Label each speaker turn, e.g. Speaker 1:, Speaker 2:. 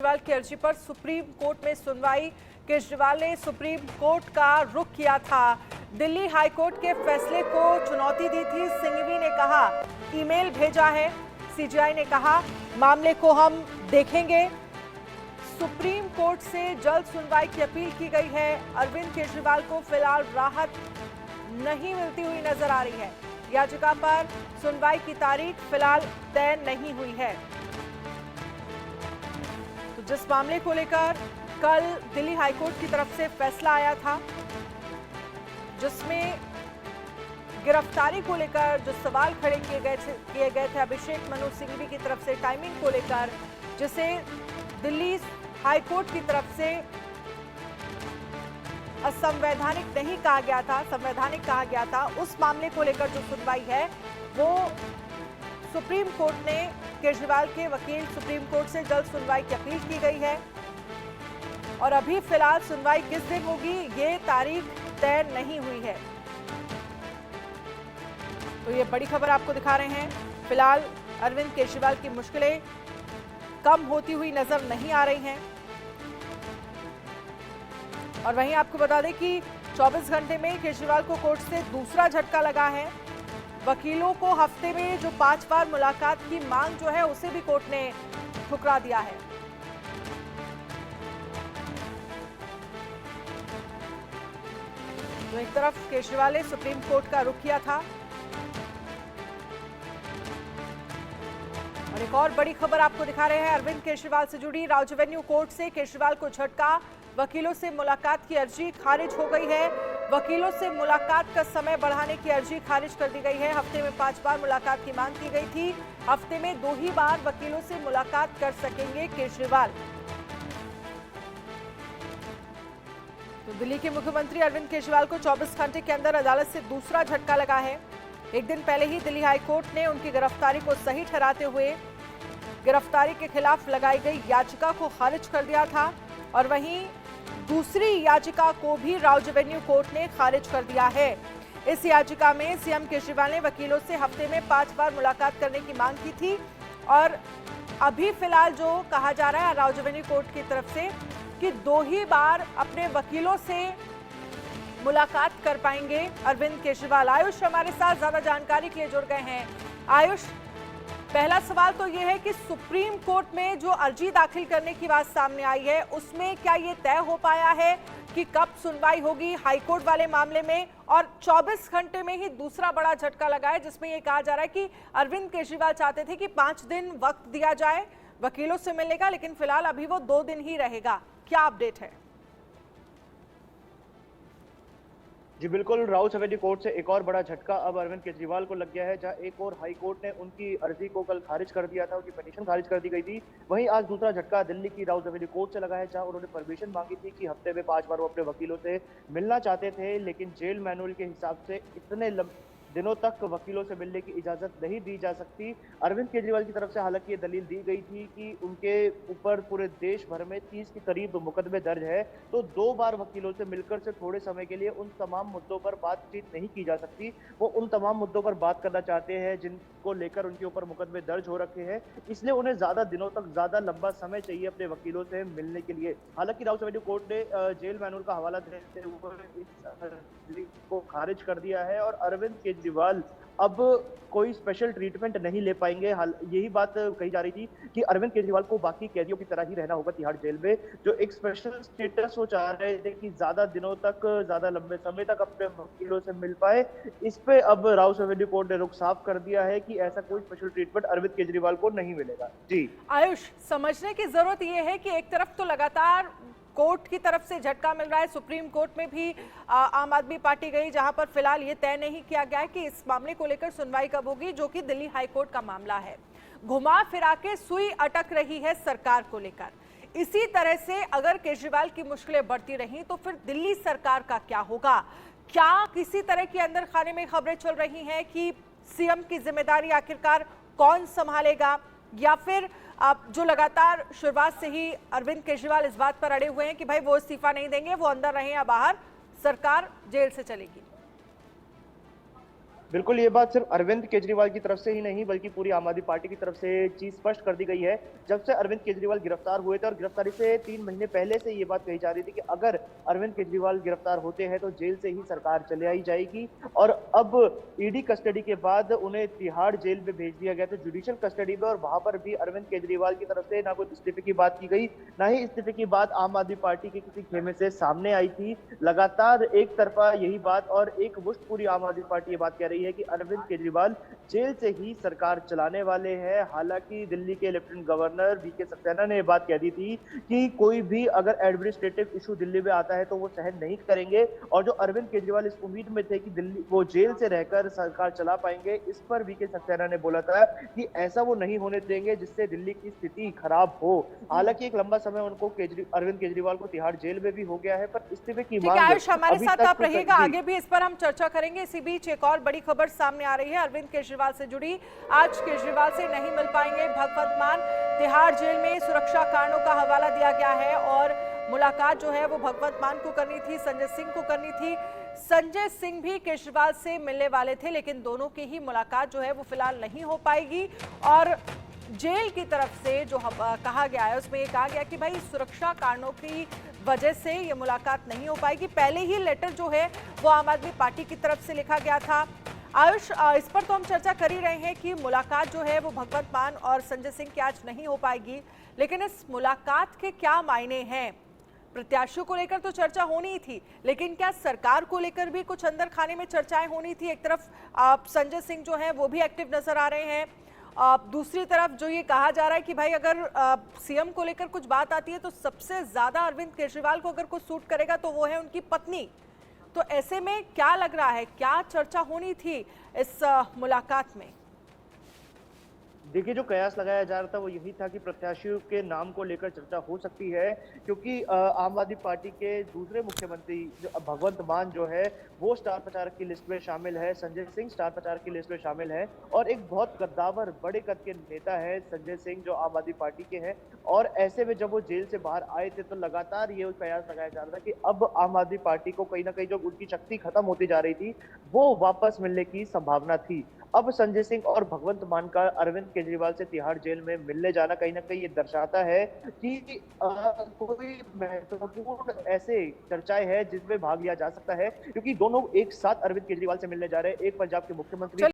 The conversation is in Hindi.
Speaker 1: केजरीवाल की अर्जी पर सुप्रीम कोर्ट में सुनवाई। केजरीवाल ने सुप्रीम कोर्ट का रुख किया था। दिल्ली हाई कोर्ट के फैसले को चुनौती दी थी। सिंघवी ने कहा ईमेल भेजा है। सीजीआई ने कहा मामले को हम देखेंगे। सुप्रीम कोर्ट से जल्द सुनवाई की अपील की गई है। अरविंद केजरीवाल को फिलहाल राहत नहीं मिलती हुई नजर आ रही है। याचिका पर सुनवाई की तारीख फिलहाल तय नहीं हुई है। तो जिस मामले को लेकर कल दिल्ली हाईकोर्ट की तरफ से फैसला आया था, जिसमें गिरफ्तारी को लेकर जो सवाल खड़े किए गए थे अभिषेक मनु सिंघवी की तरफ से टाइमिंग को लेकर, जिसे दिल्ली हाईकोर्ट की तरफ से असंवैधानिक नहीं कहा गया था, संवैधानिक कहा गया था, उस मामले को लेकर जो सुनवाई है वो सुप्रीम कोर्ट ने केजरीवाल के वकील सुप्रीम कोर्ट से जल्द सुनवाई की अपील की गई है। और अभी फिलहाल सुनवाई किस दिन होगी ये तारीख तय नहीं हुई है। तो ये बड़ी खबर आपको दिखा रहे हैं। फिलहाल अरविंद केजरीवाल की मुश्किलें कम होती हुई नजर नहीं आ रही हैं। और वहीं आपको बता दें कि 24 घंटे में केजरीवाल को कोर्ट से दूसरा झटका लगा है। वकीलों को हफ्ते में जो 5 बार मुलाकात की मांग जो है उसे भी कोर्ट ने ठुकरा दिया है। तो एक तरफ केजरीवाल ने सुप्रीम कोर्ट का रुख किया था और एक और बड़ी खबर आपको दिखा रहे हैं अरविंद केजरीवाल से जुड़ी। राउज एवेन्यू कोर्ट से केजरीवाल को झटका। वकीलों से मुलाकात की अर्जी खारिज हो गई है। वकीलों से मुलाकात का समय बढ़ाने की अर्जी खारिज कर दी गई है। हफ्ते में 5 बार मुलाकात की मांग की गई थी। हफ्ते में 2 ही बार वकीलों से मुलाकात कर सकेंगे केजरीवाल। तो दिल्ली के मुख्यमंत्री अरविंद केजरीवाल को 24 घंटे के अंदर अदालत से दूसरा झटका लगा है। एक दिन पहले ही दिल्ली हाईकोर्ट ने उनकी गिरफ्तारी को सही ठहराते हुए गिरफ्तारी के खिलाफ लगाई गई याचिका को खारिज कर दिया था और वहीं दूसरी याचिका को भी राउज एवेन्यू कोर्ट ने खारिज कर दिया है। इस याचिका में सीएम केजरीवाल ने वकीलों से हफ्ते में 5 बार मुलाकात करने की मांग की थी और अभी फिलहाल जो कहा जा रहा है राउज एवेन्यू कोर्ट की तरफ से कि 2 ही बार अपने वकीलों से मुलाकात कर पाएंगे अरविंद केजरीवाल। आयुष हमारे साथ ज्यादा जानकारी के लिए जुड़ गए हैं। आयुष, पहला सवाल तो यह है कि सुप्रीम कोर्ट में जो अर्जी दाखिल करने की बात सामने आई है उसमें क्या ये तय हो पाया है कि कब सुनवाई होगी हाईकोर्ट वाले मामले में? और 24 घंटे में ही दूसरा बड़ा झटका लगा है जिसमें ये कहा जा रहा है कि अरविंद केजरीवाल चाहते थे कि 5 दिन वक्त दिया जाए वकीलों से मिलने का, लेकिन फिलहाल अभी वो 2 दिन ही रहेगा। क्या अपडेट है?
Speaker 2: जी बिल्कुल, राउज एवेन्यू कोर्ट से एक और बड़ा झटका अब अरविंद केजरीवाल को लग गया है। जहां एक और हाई कोर्ट ने उनकी अर्जी को कल खारिज कर दिया था, उनकी पिटीशन खारिज कर दी गई थी, वहीं आज दूसरा झटका दिल्ली की राउज एवेन्यू कोर्ट से लगा है, जहां उन्होंने परमिशन मांगी थी कि हफ्ते में 5 बार वो अपने वकीलों से मिलना चाहते थे, लेकिन जेल मैनुअल के हिसाब से इतने दिनों तक वकीलों से मिलने की इजाजत नहीं दी जा सकती। अरविंद केजरीवाल की तरफ से हालांकि ये दलील दी गई थी कि उनके ऊपर पूरे देश भर में 30 के करीब मुकदमे दर्ज है, तो 2 बार वकीलों से मिलकर से थोड़े समय के लिए उन तमाम मुद्दों पर बातचीत नहीं की जा सकती। वो उन तमाम मुद्दों पर बात करना चाहते हैं जिनको लेकर उनके ऊपर मुकदमे दर्ज हो रखे हैं, इसलिए उन्हें ज्यादा दिनों तक ज्यादा लंबा समय चाहिए अपने वकीलों से मिलने के लिए। हालांकि राउज एवेन्यू कोर्ट ने जेल मैनुअल का हवाला देते हुए इस को खारिज कर दिया है और अरविंद केजरीवाल अब कोई स्पेशल ट्रीटमेंट नहीं ले पाएंगे। यही बात कही जा रही थी कि अरविंद केजरीवाल को बाकी कैदियों की तरह ही रहना होगा तिहाड़ जेल में। जो एक स्पेशल स्टेटस वो चाह रहे थे कि ज्यादा दिनों तक, ज्यादा लंबे समय तक अपने वकीलों से मिल पाए, इस पे अब राउज एवेन्यू कोर्ट ने रुख साफ कर दिया है कि ऐसा कोई स्पेशल ट्रीटमेंट अरविंद केजरीवाल को नहीं मिलेगा। जी
Speaker 1: आयुष, समझने की जरूरत यह है कि एक तरफ तो लगातार कोर्ट की तरफ से झटका मिल रहा है, सुप्रीम कोर्ट में भी आम आदमी पार्टी गई जहां पर फिलहाल ये तय नहीं किया गया है कि इस मामले को लेकर सुनवाई कब होगी, जो कि दिल्ली हाईकोर्ट का मामला है। घुमा फिरा के सुई अटक रही है सरकार को लेकर। इसी तरह से अगर केजरीवाल की मुश्किलें बढ़ती रहीं तो फिर दिल्ली सरकार का क्या होगा? क्या किसी तरह की अंदर खाने में खबरें चल रही हैं कि सीएम की जिम्मेदारी आखिरकार कौन संभालेगा, या फिर जो लगातार शुरुआत से ही अरविंद केजरीवाल इस बात पर अड़े हुए हैं कि भाई वो इस्तीफा नहीं देंगे, वो अंदर रहे या बाहर, सरकार जेल से चलेगी?
Speaker 2: बिल्कुल, ये बात सिर्फ अरविंद केजरीवाल की तरफ से ही नहीं बल्कि पूरी आम आदमी पार्टी की तरफ से चीज़ स्पष्ट कर दी गई है। जब से अरविंद केजरीवाल गिरफ्तार हुए थे और गिरफ्तारी से 3 महीने पहले से ये बात कही जा रही थी कि अगर अरविंद केजरीवाल गिरफ्तार होते हैं तो जेल से ही सरकार चले आई जाएगी और अब ईडी कस्टडी के बाद उन्हें तिहाड़ जेल में भेज दिया गया था जुडिशियल कस्टडी में और वहाँ पर भी अरविंद केजरीवाल की तरफ से ना कोई इस्तीफे की बात की गई, ना ही इस्तीफे की बात आम आदमी पार्टी के किसी खेमे से सामने आई थी। लगातार एक तरफा यही बात और एक मुश्त पूरी आम आदमी पार्टी ये बात कह रही है कि अरविंद केजरीवाल जेल से ही सरकार चलाने वाले हैं। हालांकि दिल्ली के लेफ्टिनेंट गवर्नर वीके सक्सेना ने ये बात कह दी थी कि कोई भी अगर एडमिनिस्ट्रेटिव इशू दिल्ली में आता है तो वो सहन नहीं करेंगे और जो अरविंद केजरीवाल इस उम्मीद में थे कि दिल्ली वो जेल से रहकर सरकार चला पाएंगे, इस पर वीके सक्सेना ने बोला था कि ऐसा वो नहीं होने देंगे जिससे दिल्ली की स्थिति खराब हो। हालांकि एक लंबा समय उनको अरविंद केजरीवाल को तिहाड़ जेल में भी हो गया है पर इस्तीफे की
Speaker 1: ठीक है
Speaker 2: मांग
Speaker 1: आयुष, हमारे
Speaker 2: अभी
Speaker 1: साथ
Speaker 2: तक
Speaker 1: आप रहिएगा, आगे भी इस पर हम चर्चा करेंगे। इसी बीच एक और बड़ी खबर सामने आ रही है अरविंद केजरीवाल से जुड़ी। आज केजरीवाल से नहीं मिल पाएंगे भगवंत मान। तिहाड़ जेल में सुरक्षा कारणों का हवाला दिया गया है और मुलाकात जो है वो भगवंत मान को करनी थी, संजय सिंह को करनी थी। संजय सिंह भी केजरीवाल से मिलने वाले थे लेकिन दोनों की ही मुलाकात जो है वो फिलहाल नहीं हो पाएगी और जेल की तरफ से जो कहा गया है उसमें ये कहा गया कि भाई सुरक्षा कारणों की वजह से ये मुलाकात नहीं हो पाएगी। पहले ही लेटर जो है वो आम आदमी पार्टी की तरफ से लिखा गया था। आयुष, इस पर तो हम चर्चा कर ही रहे हैं कि मुलाकात जो है वो भगवंत मान और संजय सिंह की आज नहीं हो पाएगी, लेकिन इस मुलाकात के क्या मायने हैं? प्रत्याशियों को लेकर तो चर्चा होनी ही थी, लेकिन क्या सरकार को लेकर भी कुछ अंदर खाने में चर्चाएं होनी थी? एक तरफ संजय सिंह जो है वो भी एक्टिव नजर आ रहे हैं, दूसरी तरफ जो ये कहा जा रहा है कि भाई अगर सीएम को लेकर कुछ बात आती है तो सबसे ज्यादा अरविंद केजरीवाल को अगर कुछ सूट करेगा तो वो है उनकी पत्नी। तो ऐसे में क्या लग रहा है, क्या चर्चा होनी थी इस मुलाकात में?
Speaker 2: देखिए, जो कयास लगाया जा रहा था वो यही था कि प्रत्याशियों के नाम को लेकर चर्चा हो सकती है क्योंकि आम आदमी पार्टी के दूसरे मुख्यमंत्री जो भगवंत मान जो है वो स्टार प्रचारक की लिस्ट में शामिल है, संजय सिंह स्टार प्रचारक की लिस्ट में शामिल है और एक बहुत कद्दावर बड़े कद के नेता है संजय सिंह जो आम आदमी पार्टी के हैं। और ऐसे में जब वो जेल से बाहर आए थे तो लगातार ये कयास लगाया जा रहा था कि अब आम आदमी पार्टी को कहीं ना कहीं जो उनकी शक्ति खत्म होती जा रही थी वो वापस मिलने की संभावना थी। अब संजय सिंह और भगवंत मान का अरविंद केजरीवाल से तिहाड़ जेल में मिलने जाना कहीं ना कहीं ये दर्शाता है कि कोई महत्वपूर्ण ऐसे चर्चाएं हैं जिसमें भाग लिया जा सकता है क्योंकि दोनों एक साथ अरविंद केजरीवाल से मिलने जा रहे हैं। एक पंजाब के मुख्यमंत्री